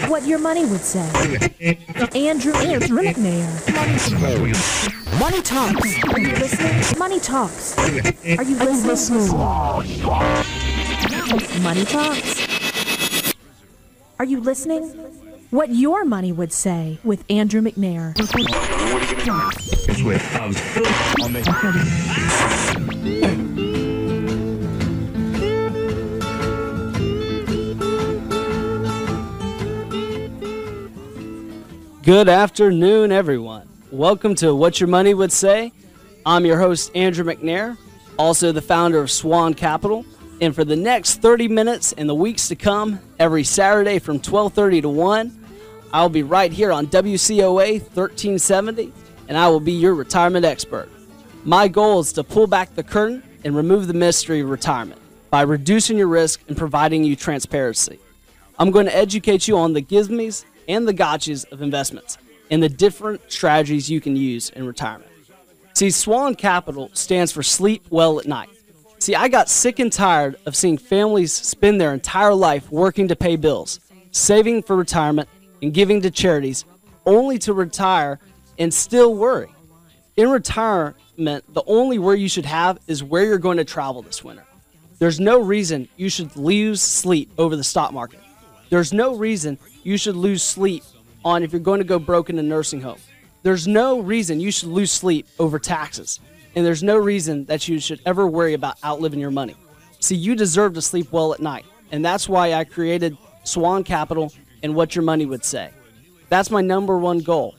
What your money would say. Andrew McNair. Money Talks. Are you listening? Money Talks. Are you listening? Money Talks. Are you listening? What your money would say with Andrew McNair. Good afternoon, everyone. Welcome to What Your Money Would Say. I'm your host, Andrew McNair, also the founder of SWAN-Capital. And for the next 30 minutes and the weeks to come, every Saturday from 12:30 to 1, I'll be right here on WCOA 1370, and I will be your retirement expert. My goal is to pull back the curtain and remove the mystery of retirement by reducing your risk and providing you transparency. I'm going to educate you on the gizmies and the gotchas of investments and the different strategies you can use in retirement. See, SWAN-Capital stands for Sleep Well at Night. See, I got sick and tired of seeing families spend their entire life working to pay bills, saving for retirement, and giving to charities, only to retire and still worry. In retirement, the only worry you should have is where you're going to travel this winter. There's no reason you should lose sleep over the stock market. There's no reason you should lose sleep on if you're going to go broke in a nursing home. There's no reason you should lose sleep over taxes. And there's no reason that you should ever worry about outliving your money. See, you deserve to sleep well at night. And that's why I created SWAN-Capital and What Your Money Would Say. That's my number one goal.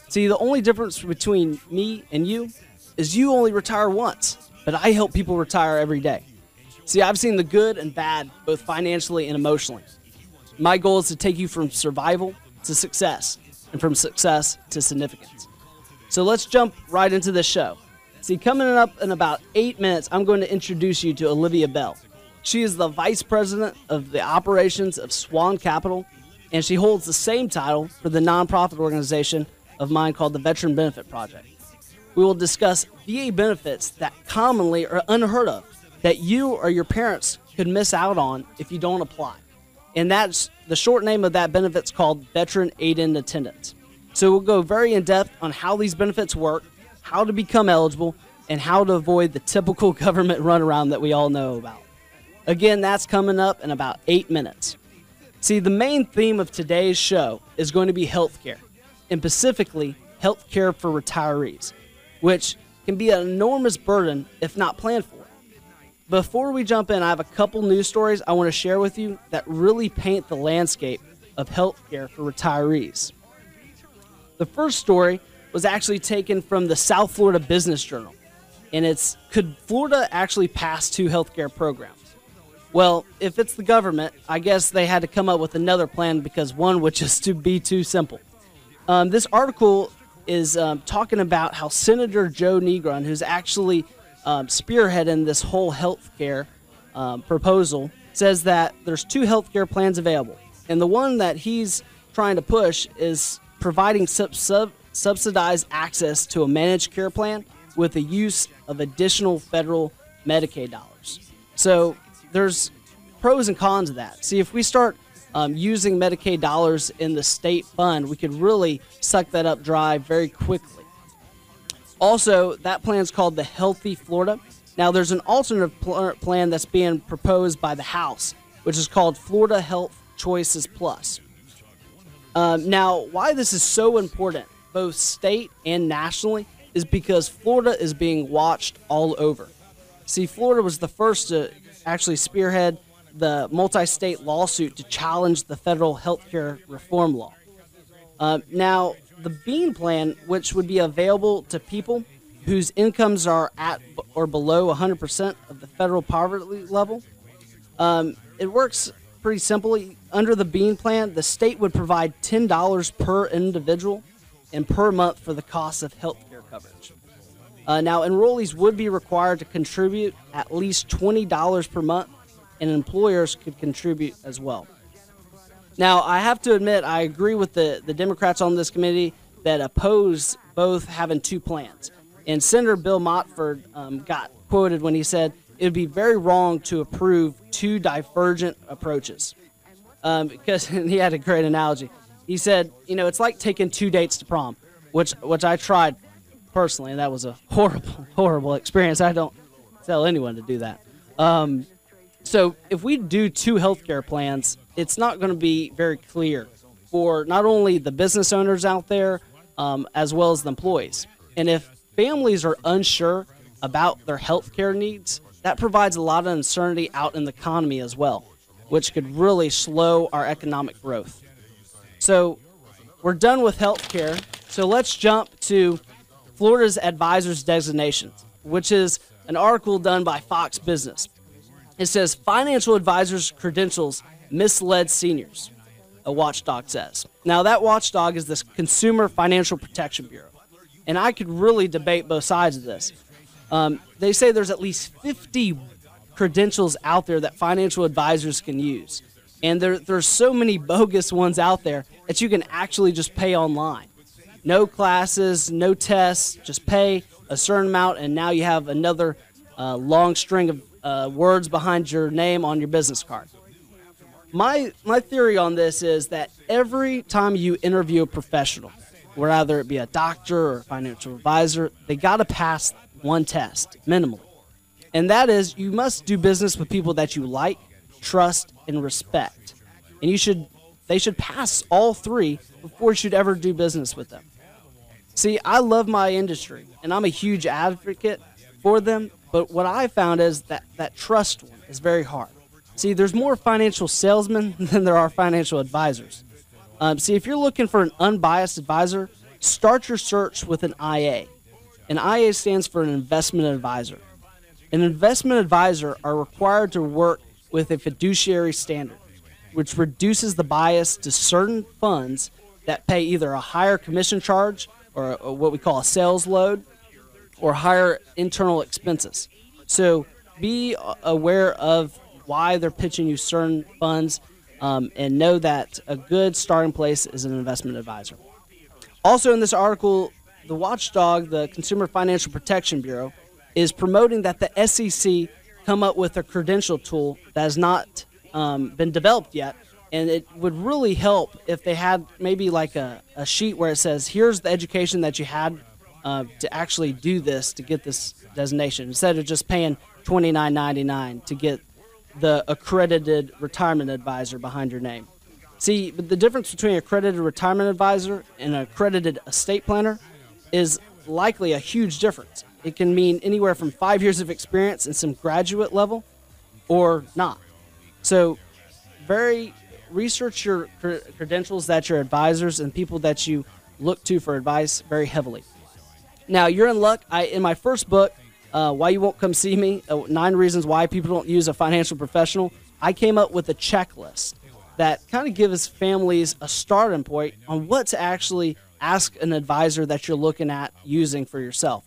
See, the only difference between me and you is you only retire once, but I help people retire every day. See, I've seen the good and bad, both financially and emotionally. My goal is to take you from survival to success, and from success to significance. So let's jump right into this show. See, coming up in about 8 minutes, I'm going to introduce you to Olivia Bell. She is the Vice President of the Operations of SWAN-Capital, and she holds the same title for the nonprofit organization of mine called the Veteran Benefit Project. We will discuss VA benefits that commonly are unheard of, that you or your parents could miss out on if you don't apply. And that's the short name of that benefit's called Veteran Aid-in Attendance. So we'll go very in-depth on how these benefits work, how to become eligible, and how to avoid the typical government runaround that we all know about. Again, that's coming up in about 8 minutes. See, the main theme of today's show is going to be healthcare, and specifically healthcare for retirees, which can be an enormous burden if not planned for. Before we jump in, I have a couple news stories I want to share with you that really paint the landscape of healthcare for retirees. The first story was actually taken from the South Florida Business Journal, and it's, could Florida actually pass two healthcare programs? Well, if it's the government, I guess they had to come up with another plan because one would just be too simple. This article is talking about how Senator Joe Negron, who's actually spearheading this whole healthcare proposal, says that there's two healthcare plans available. And the one that he's trying to push is providing subsidized access to a managed care plan with the use of additional federal Medicaid dollars. So there's pros and cons of that. See, if we start using Medicaid dollars in the state fund, we could really suck that up dry very quickly. Also, that plan is called the Healthy Florida. Now, there's an alternative plan that's being proposed by the House, which is called Florida Health Choices Plus. Now, why this is so important, both state and nationally, is because Florida is being watched all over. See, Florida was the first to actually spearhead the multi-state lawsuit to challenge the federal healthcare reform law. Now, the Bean plan, which would be available to people whose incomes are at or below 100% of the federal poverty level, it works pretty simply. Under the Bean plan, the state would provide $10 per individual and per month for the cost of health care coverage. Now, enrollees would be required to contribute at least $20 per month, and employers could contribute as well. Now, I have to admit, I agree with the Democrats on this committee that oppose both having two plans. And Senator Bill Montford got quoted when he said, it would be very wrong to approve two divergent approaches. because he had a great analogy. He said, it's like taking 2 dates to prom, which I tried personally, and that was a horrible experience. I don't tell anyone to do that. So if we do 2 healthcare plans, it's not going to be very clear for not only the business owners out there, as well as the employees. And if families are unsure about their healthcare needs, that provides a lot of uncertainty out in the economy as well, which could really slow our economic growth. So we're done with healthcare. So let's jump to Florida's advisors designations, which is an article done by Fox Business. It says financial advisors' credentials misled seniors, a watchdog says. Now that watchdog is this Consumer Financial Protection Bureau, and I could really debate both sides of this. They say there's at least 50 credentials out there that financial advisors can use. And there's so many bogus ones out there that you can actually just pay online. No classes, no tests, just pay a certain amount, and now you have another long string of words behind your name on your business card. My theory on this is that every time you interview a professional, whether it be a doctor or a financial advisor, they got to pass one test, minimally. And that is, you must do business with people that you like, trust, and respect. And they should pass all 3 before you should ever do business with them. See, I love my industry, and I'm a huge advocate for them, but what I found is that trust one is very hard. See, there's more financial salesmen than there are financial advisors. See, if you're looking for an unbiased advisor, start your search with an IA. An IA stands for an investment advisor. An investment advisor are required to work with a fiduciary standard, which reduces the bias to certain funds that pay either a higher commission charge or what we call a sales load or higher internal expenses. So be aware of why they're pitching you certain funds, and know that a good starting place is an investment advisor. Also in this article, the watchdog, the Consumer Financial Protection Bureau, is promoting that the SEC come up with a credential tool that has not been developed yet, and it would really help if they had maybe like a sheet where it says, here's the education that you had to actually do this, to get this designation, instead of just paying $29.99 to get the accredited retirement advisor behind your name. See, the difference between an accredited retirement advisor and an accredited estate planner is likely a huge difference. It can mean anywhere from 5 years of experience and some graduate level or not. So research your credentials that your advisors and people that you look to for advice very heavily. Now, you're in luck. In my first book, Why You Won't Come See Me, 9 Reasons Why People Don't Use a Financial Professional, I came up with a checklist that kind of gives families a starting point on what to actually ask an advisor that you're looking at using for yourself.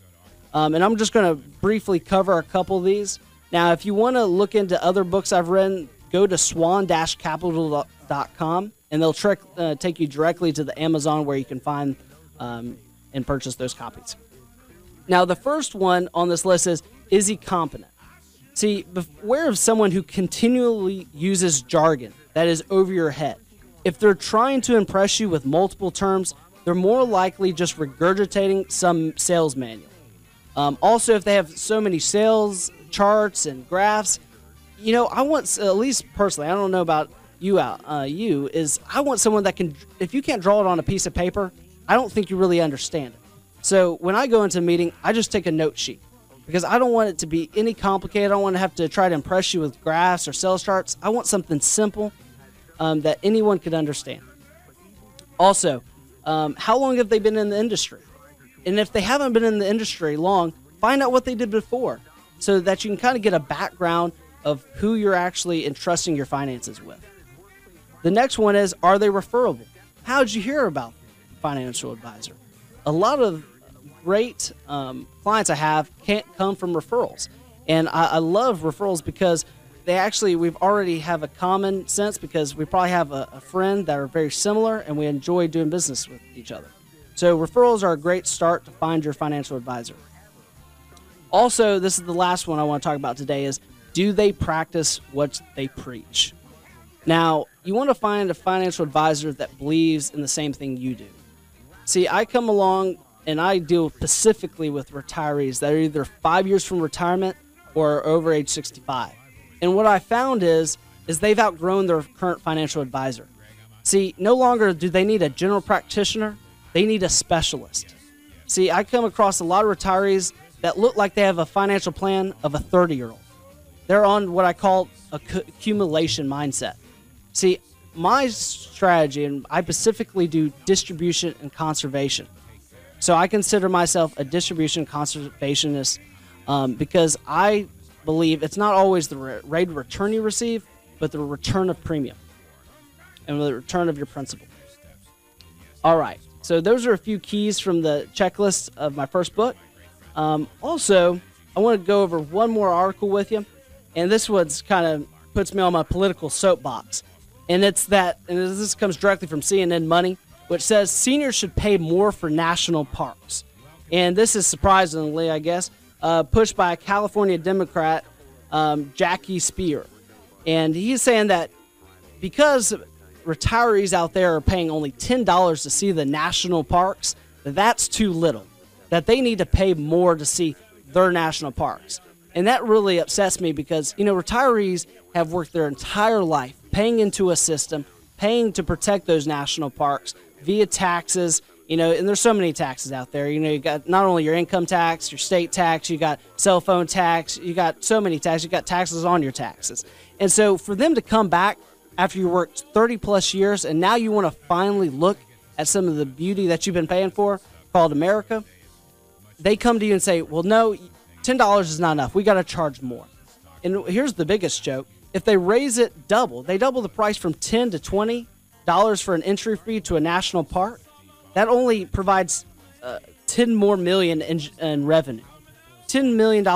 And I'm just going to briefly cover a couple of these. Now, if you want to look into other books I've written, go to SWAN-Capital.com, and they'll take you directly to the Amazon where you can find and purchase those copies. Now, the first one on this list is he competent? See, beware of someone who continually uses jargon that is over your head. If they're trying to impress you with multiple terms, they're more likely just regurgitating some sales manual. Also, if they have so many sales charts and graphs, I want, at least personally, I don't know about you, I want someone that can, if you can't draw it on a piece of paper, I don't think you really understand it. So when I go into a meeting, I just take a note sheet because I don't want it to be any complicated. I don't want to have to try to impress you with graphs or sales charts. I want something simple that anyone could understand. Also, how long have they been in the industry? And if they haven't been in the industry long, find out what they did before so that you can kind of get a background of who you're actually entrusting your finances with. The next one is, are they referable? How did you hear about the financial advisor? A lot of great clients I have can't come from referrals. And I love referrals because we've already have a common sense because we probably have a friend that are very similar and we enjoy doing business with each other. So referrals are a great start to find your financial advisor. Also, this is the last one I want to talk about today is, do they practice what they preach? Now, you want to find a financial advisor that believes in the same thing you do. See, I come along and I deal specifically with retirees that are either 5 years from retirement or over age 65. And what I found is they've outgrown their current financial advisor. See, no longer do they need a general practitioner, they need a specialist. See, I come across a lot of retirees that look like they have a financial plan of a 30-year-old. They're on what I call accumulation mindset. See, my strategy, and I specifically do distribution and conservation. So I consider myself a distribution conservationist because I believe it's not always the rate of return you receive, but the return of premium and the return of your principal. All right, so those are a few keys from the checklist of my first book. Also, I want to go over one more article with you, and this one's kind of puts me on my political soapbox. And it's that, and this comes directly from CNN Money, which says seniors should pay more for national parks. And this is surprisingly, I guess, pushed by a California Democrat, Jackie Spear. And he's saying that because retirees out there are paying only $10 to see the national parks, that's too little, that they need to pay more to see their national parks. And that really upsets me because, retirees have worked their entire life paying into a system, paying to protect those national parks via taxes, and there's so many taxes out there. You got not only your income tax, your state tax, you got cell phone tax, you got so many taxes, you got taxes on your taxes. And so for them to come back after you worked 30 plus years and now you want to finally look at some of the beauty that you've been paying for, called America, they come to you and say, well, no, $10 is not enough. We got to charge more. And here's the biggest joke. If they raise it double, they double the price from $10 to $20 for an entry fee to a national park, that only provides $10 more million in revenue. $10 million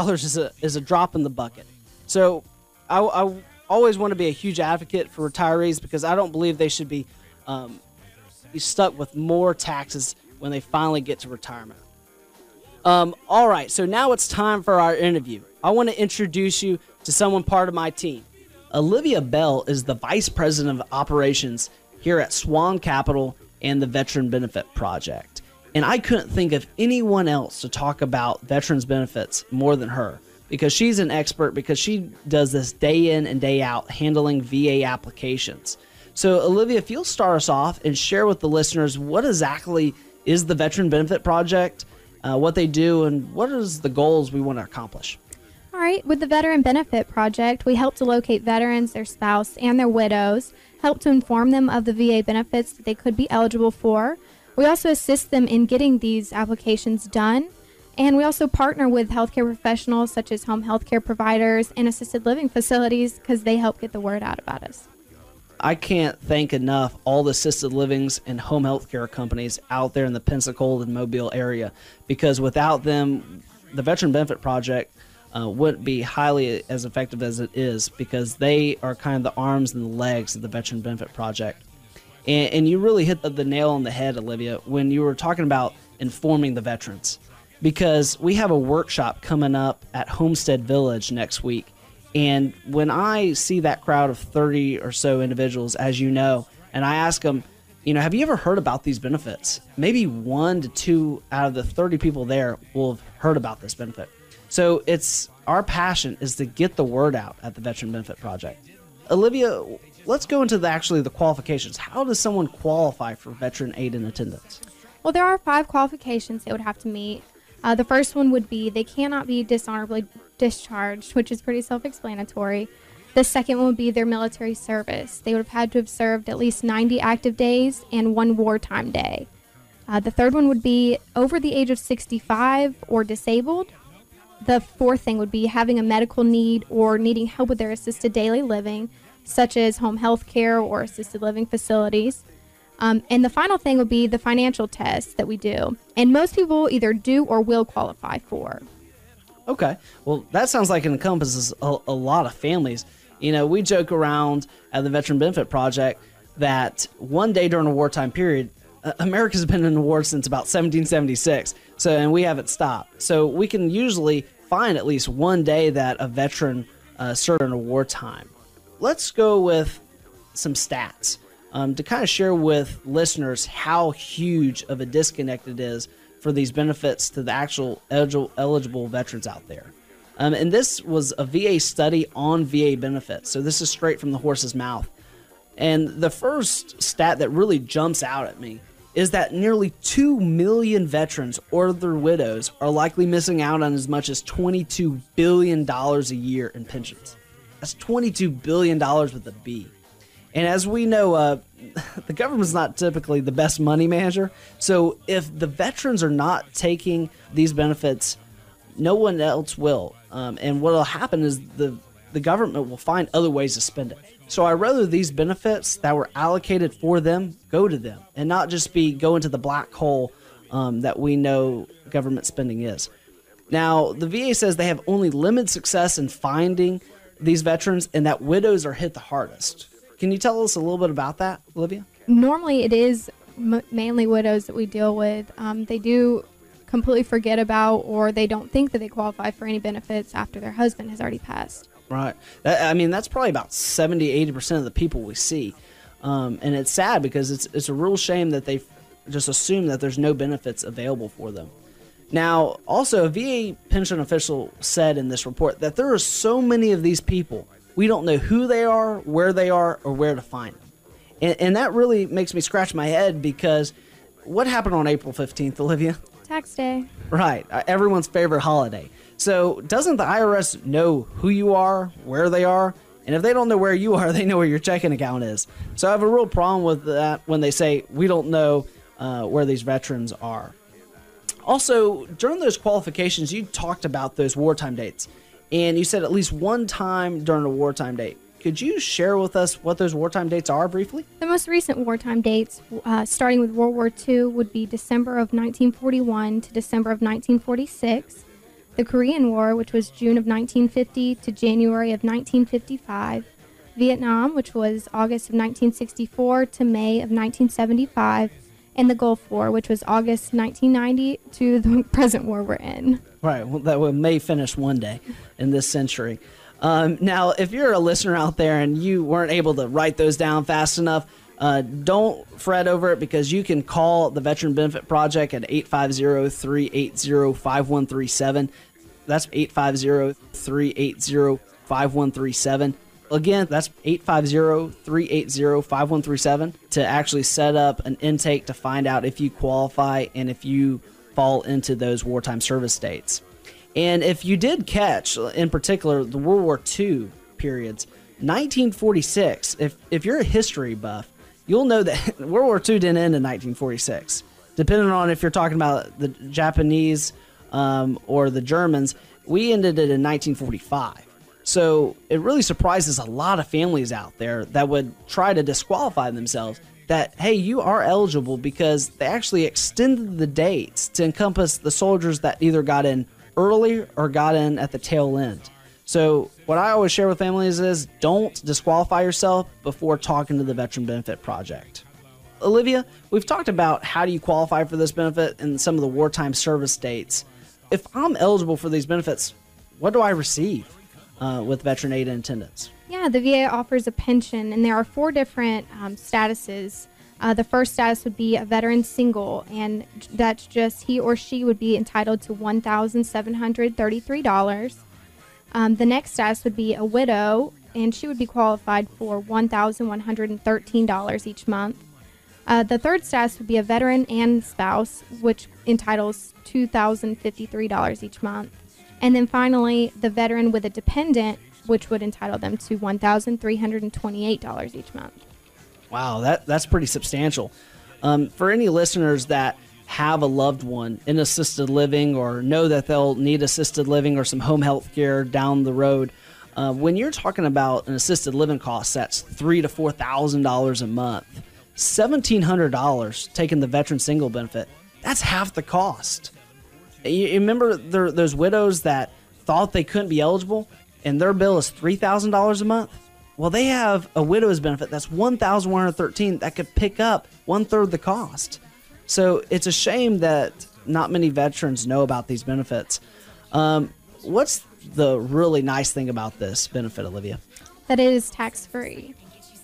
is a drop in the bucket. So I always want to be a huge advocate for retirees because I don't believe they should be stuck with more taxes when they finally get to retirement. All right, so now it's time for our interview. I want to introduce you to someone part of my team. Olivia Bell is the Vice President of Operations here at SWAN-Capital and the Veteran Benefit Project. And I couldn't think of anyone else to talk about veterans benefits more than her because she's an expert because she does this day in and day out handling VA applications. So Olivia, if you'll start us off and share with the listeners what exactly is the Veteran Benefit Project, what they do, and what is the goals we want to accomplish. All right, with the Veteran Benefit Project, we help to locate veterans, their spouse, and their widows, help to inform them of the VA benefits that they could be eligible for. We also assist them in getting these applications done, and we also partner with healthcare professionals such as home healthcare providers and assisted living facilities because they help get the word out about us. I can't thank enough all the assisted livings and home healthcare companies out there in the Pensacola and Mobile area because without them, the Veteran Benefit Project wouldn't be highly as effective as it is because they are kind of the arms and the legs of the Veteran Benefit Project. And you really hit the nail on the head, Olivia, when you were talking about informing the veterans because we have a workshop coming up at Homestead Village next week. And when I see that crowd of 30 or so individuals, as you know, and I ask them, have you ever heard about these benefits? Maybe 1 to 2 out of the 30 people there will have heard about this benefit. So it's our passion is to get the word out at the Veteran Benefit Project. Olivia, let's go into the qualifications. How does someone qualify for veteran aid and attendance? Well, there are 5 qualifications they would have to meet. The first one would be they cannot be dishonorably discharged, which is pretty self-explanatory. The second one would be their military service. They would have had to have served at least 90 active days and 1 wartime day. The third one would be over the age of 65 or disabled. The fourth thing would be having a medical need or needing help with their assisted daily living, such as home health care or assisted living facilities. And the final thing would be the financial test that we do. And most people either do or will qualify for. Okay. Well, that sounds like it encompasses a lot of families. We joke around at the Veteran Benefit Project that one day during a wartime period, America's been in a war since about 1776. And we haven't stopped. So we can usually find at least one day that a veteran served in a wartime. Let's go with some stats to kind of share with listeners how huge of a disconnect it is for these benefits to the actual eligible veterans out there. And this was a VA study on VA benefits. So this is straight from the horse's mouth. And the first stat that really jumps out at me is that nearly 2 million veterans or their widows are likely missing out on as much as $22 billion a year in pensions. That's $22 billion with a B. And as we know, the government's not typically the best money manager. So if the veterans are not taking these benefits, no one else will. And what will happen is the government will find other ways to spend it. So I'd rather these benefits that were allocated for them go to them and not just go into the black hole that we know government spending is. Now, the VA says they have only limited success in finding these veterans and that widows are hit the hardest. Can you tell us a little bit about that, Olivia? Normally, it is mainly widows that we deal with. They do completely forget about, or they don't think that they qualify for any benefits after their husband has already passed. Right. That's probably about 70-80% of the people we see. And it's sad because it's a real shame that they just assume that there's no benefits available for them. Now, also, a VA pension official said in this report that there are so many of these people, we don't know who they are, where they are, or where to find them. And that really makes me scratch my head because what happened on April 15th, Olivia? Tax day. Right. Everyone's favorite holiday. So doesn't the IRS know who you are, where they are? And if they don't know where you are, they know where your checking account is. So I have a real problem with that when they say we don't know where these veterans are. Also, during those qualifications, you talked about those wartime dates. And you said at least one time during a wartime date. Could you share with us what those wartime dates are briefly? The most recent wartime dates, starting with World War II, would be December of 1941 to December of 1946. The Korean War, which was June of 1950 to January of 1955. Vietnam, which was August of 1964 to May of 1975. And the Gulf War, which was August 1990 to the present war we're in. Right, well, that may finish one day in this century. Now, if you're a listener out there and you weren't able to write those down fast enough, don't fret over it because you can call the Veteran Benefit Project at 850-380-5137. That's 850-380-5137. Again, that's 850-380-5137 to actually set up an intake to find out if you qualify and if you fall into those wartime service dates. And if you did catch, in particular, the World War II periods, 1946, if you're a history buff, you'll know that World War II didn't end in 1946. Depending on if you're talking about the Japanese or the Germans, we ended it in 1945. So it really surprises a lot of families out there that would try to disqualify themselves that, hey, you are eligible because they actually extended the dates to encompass the soldiers that either got in early or got in at the tail end. So what I always share with families is don't disqualify yourself before talking to the Veteran Benefit Project. Olivia, we've talked about how do you qualify for this benefit and some of the wartime service dates. If I'm eligible for these benefits, what do I receive with veteran aid and attendance? Yeah, the VA offers a pension, and there are 4 different statuses. The first status would be a veteran single, and that's just he or she would be entitled to $1,733. The next status would be a widow, and she would be qualified for $1,113 each month. The third status would be a veteran and spouse, which entitles $2,053 each month. And then finally, the veteran with a dependent, which would entitle them to $1,328 each month. Wow, that's pretty substantial. For any listeners that have a loved one in assisted living or know that they'll need assisted living or some home health care down the road, when you're talking about an assisted living cost that's $3,000 to $4,000 a month, $1,700 taking the veteran single benefit, that's half the cost. You remember those widows that thought they couldn't be eligible and their bill is $3,000 a month? Well, they have a widow's benefit that's $1,113 that could pick up 1/3 the cost. So it's a shame that not many veterans know about these benefits. What's the really nice thing about this benefit, Olivia? That it is tax-free.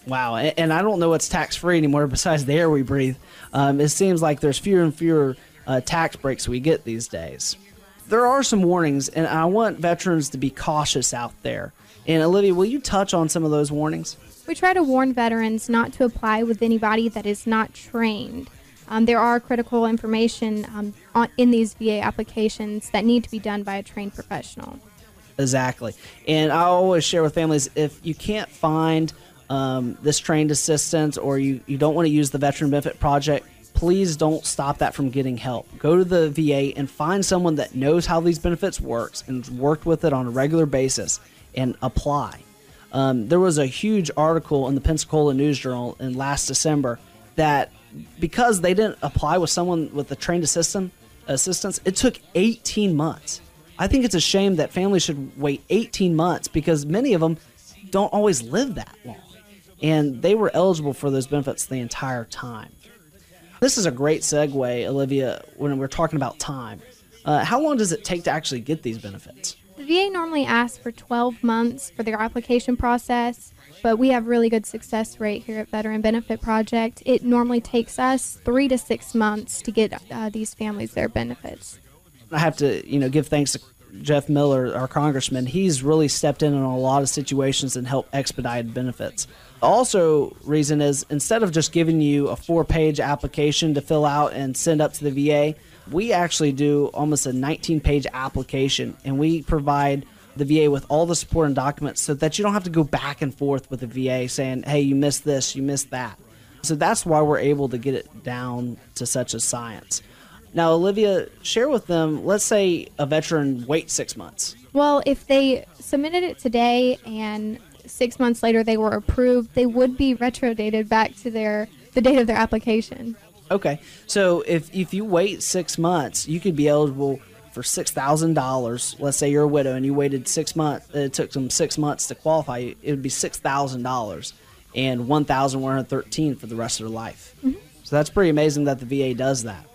Wow, and I don't know what's tax-free anymore besides the air we breathe. It seems like there's fewer and fewer tax breaks we get these days. There are some warnings, and I want veterans to be cautious out there. And Olivia, will you touch on some of those warnings? We try to warn veterans not to apply with anybody that is not trained. There are critical information in these VA applications that need to be done by a trained professional. Exactly. And I always share with families, if you can't find this trained assistant, or you don't want to use the Veteran Benefit Project, please don't stop that from getting help. Go to the VA and find someone that knows how these benefits works and worked with it on a regular basis and apply. There was a huge article in the Pensacola News Journal in last December that because they didn't apply with someone with a trained assistance, it took 18 months. I think it's a shame that families should wait 18 months because many of them don't always live that long. And they were eligible for those benefits the entire time. This is a great segue, Olivia, when we're talking about time. How long does it take to actually get these benefits? The VA normally asks for 12 months for their application process, but we have really good success rate here at Veteran Benefit Project. It normally takes us 3 to 6 months to get these families their benefits. I have to, give thanks to Jeff Miller, our congressman. He's really stepped in a lot of situations and helped expedite benefits. Also, reason is instead of just giving you a 4-page application to fill out and send up to the VA, we actually do almost a 19-page application, and we provide the VA with all the support and documents so that you don't have to go back and forth with the VA saying, hey, you missed this, you missed that. So that's why we're able to get it down to such a science. Now, Olivia, share with them, let's say a veteran waits 6 months. Well, if they submitted it today and 6 months later they were approved, they would be retrodated back to the date of their application. Okay, so if you wait 6 months, you could be eligible for $6,000. Let's say you're a widow and you waited 6 months. It took them 6 months to qualify. It would be $6,000 and $1,113 for the rest of their life. Mm-hmm. So that's pretty amazing that the VA does that.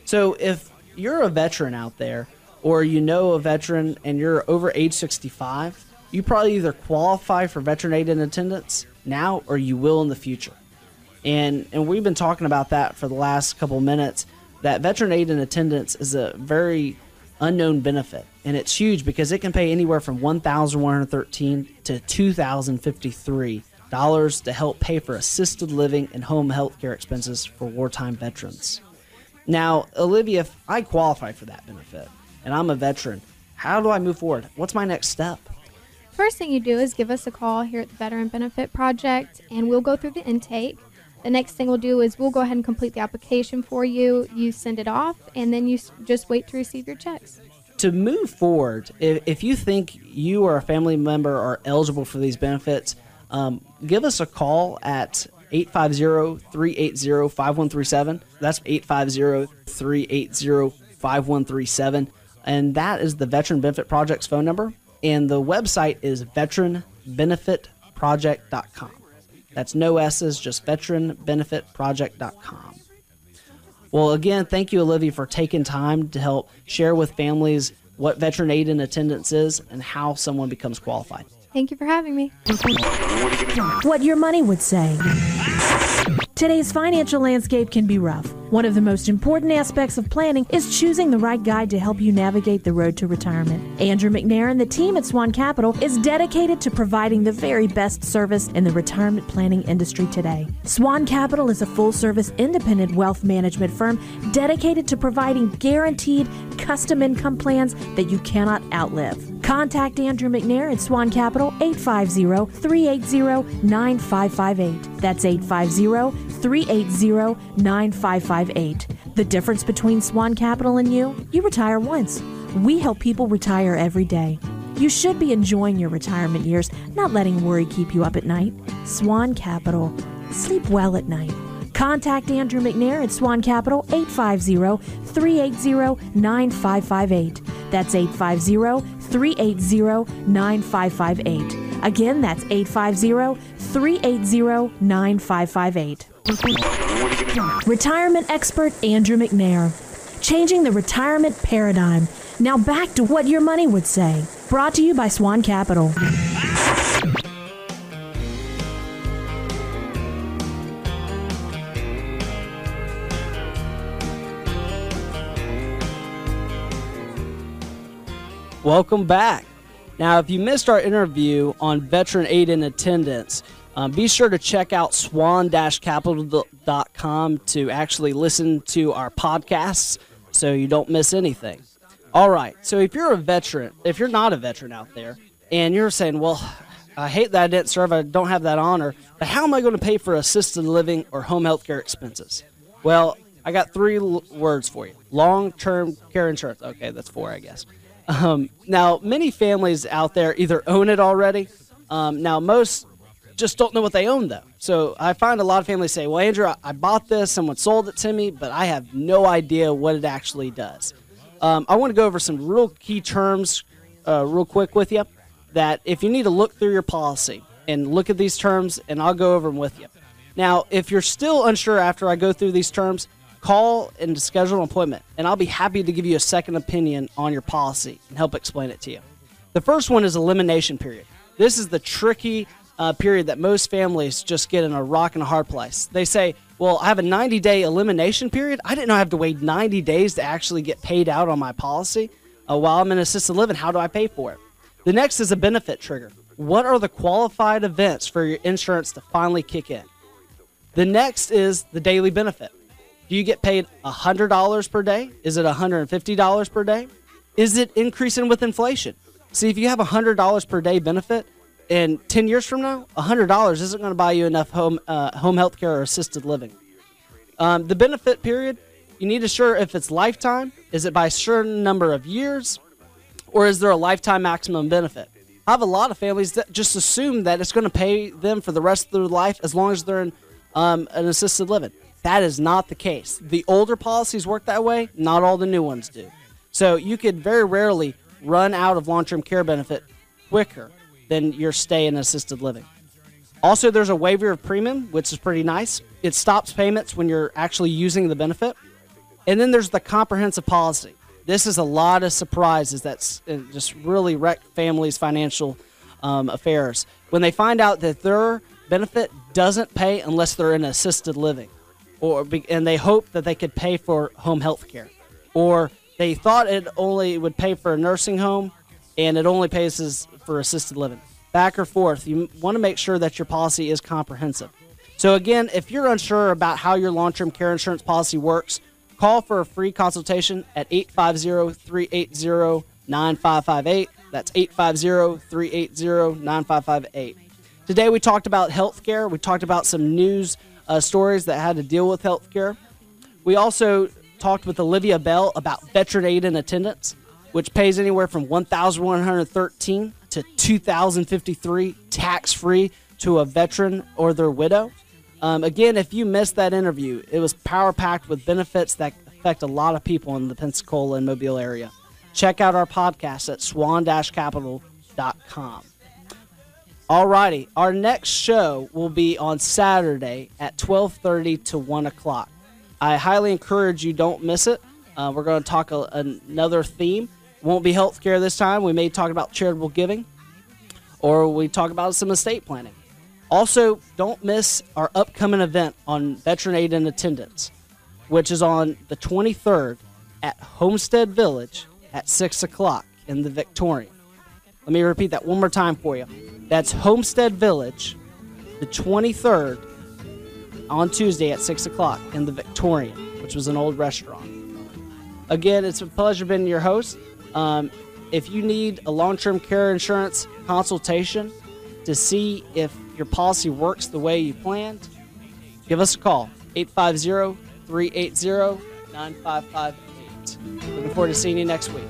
So if you're a veteran out there, or you know a veteran and you're over age 65, you probably either qualify for veteran aid and attendance now, or you will in the future. And we've been talking about that for the last couple minutes, that veteran aid and attendance is a very unknown benefit. And it's huge because it can pay anywhere from $1,113 to $2,053 to help pay for assisted living and home health care expenses for wartime veterans. Now, Olivia, if I qualify for that benefit and I'm a veteran, how do I move forward? What's my next step? First thing you do is give us a call here at the Veteran Benefit Project, and we'll go through the intake. The next thing we'll do is we'll go ahead and complete the application for you. You send it off, and then you just wait to receive your checks. To move forward, if you think you or a family member are eligible for these benefits, give us a call at 850-380-5137. That's 850-380-5137. And that is the Veteran Benefit Project's phone number. And the website is veteranbenefitproject.com. That's no S's, just veteranbenefitproject.com. Well, again, thank you, Olivia, for taking time to help share with families what veteran aid and attendance is and how someone becomes qualified. Thank you for having me. What your money would say. Today's financial landscape can be rough. One of the most important aspects of planning is choosing the right guide to help you navigate the road to retirement. Andrew McNair and the team at SWAN-Capital is dedicated to providing the very best service in the retirement planning industry today. SWAN-Capital is a full-service independent wealth management firm dedicated to providing guaranteed custom income plans that you cannot outlive. Contact Andrew McNair at SWAN-Capital 850-380-9558. That's 850-380-9558. The difference between SWAN-Capital and you retire once. We help people retire every day. You should be enjoying your retirement years, not letting worry keep you up at night. SWAN-Capital. Sleep well at night. Contact Andrew McNair at SWAN-Capital 850-380-9558. That's 850-380-9558. Again, that's 850-380-9558. Retirement expert Andrew McNair. Changing the retirement paradigm. Now back to what your money would say. Brought to you by SWAN-Capital. Welcome back. Now, if you missed our interview on veteran aid and attendance, be sure to check out SWAN-Capital.com to actually listen to our podcasts so you don't miss anything. All right, so if you're not a veteran out there, and you're saying, well, I hate that I didn't serve, I don't have that honor, but how am I going to pay for assisted living or home health care expenses? Well, I got three words for you. Long-term care insurance. Okay, that's four, I guess. Now, many families out there either own it already. Now, most just don't know what they own, though. So I find a lot of families say, well, Andrew, I bought this, someone sold it to me, but I have no idea what it actually does. I want to go over some real key terms real quick with you that if you need to look through your policy and look at these terms, and I'll go over them with you. Now, if you're still unsure after I go through these terms, call and schedule an appointment, and I'll be happy to give you a second opinion on your policy and help explain it to you. The first one is elimination period. This is the tricky period that most families just get in a rock and a hard place. They say, well, I have a 90-day elimination period. I didn't know I have to wait 90 days to actually get paid out on my policy while I'm in assisted living. How do I pay for it? The next is a benefit trigger. What are the qualified events for your insurance to finally kick in? The next is the daily benefit. Do you get paid $100 per day? Is it $150 per day? Is it increasing with inflation? See, if you have $100 per day benefit, and 10 years from now, $100 isn't going to buy you enough home health care or assisted living. The benefit period, you need to ensure if it's lifetime, is it by a certain number of years, or is there a lifetime maximum benefit? I have a lot of families that just assume that it's going to pay them for the rest of their life as long as they're in an assisted living. That is not the case. The older policies work that way, not all the new ones do. So you could very rarely run out of long-term care benefit quicker than your stay in assisted living. Also, there's a waiver of premium, which is pretty nice. It stops payments when you're actually using the benefit. And then there's the comprehensive policy. This is a lot of surprises that's just really wreck families' financial affairs. When they find out that their benefit doesn't pay unless they're in assisted living, and they hope that they could pay for home health care, or they thought it only would pay for a nursing home, and it only pays for assisted living. Back or forth, you want to make sure that your policy is comprehensive. So again, if you're unsure about how your long-term care insurance policy works, call for a free consultation at 850-380-9558. That's 850-380-9558. Today we talked about HealthCare. We talked about some news stories that had to deal with HealthCare. We also talked with Olivia Bell about veteran aid and attendance, which pays anywhere from $1,113 to $2,053 tax-free to a veteran or their widow. Again, if you missed that interview, it was power-packed with benefits that affect a lot of people in the Pensacola and Mobile area. Check out our podcast at SWAN-Capital.com. All righty, our next show will be on Saturday at 12:30 to 1 o'clock. I highly encourage you don't miss it. We're going to talk another theme. Won't be healthcare this time. We may talk about charitable giving, or we talk about some estate planning. Also, don't miss our upcoming event on veteran aid and attendance, which is on the 23rd at Homestead Village at 6 o'clock in the Victorian. Let me repeat that one more time for you. That's Homestead Village, the 23rd, on Tuesday at 6 o'clock in the Victorian, which was an old restaurant. Again, it's a pleasure being your host. If you need a long-term care insurance consultation to see if your policy works the way you planned, give us a call, 850-380-9558. Looking forward to seeing you next week.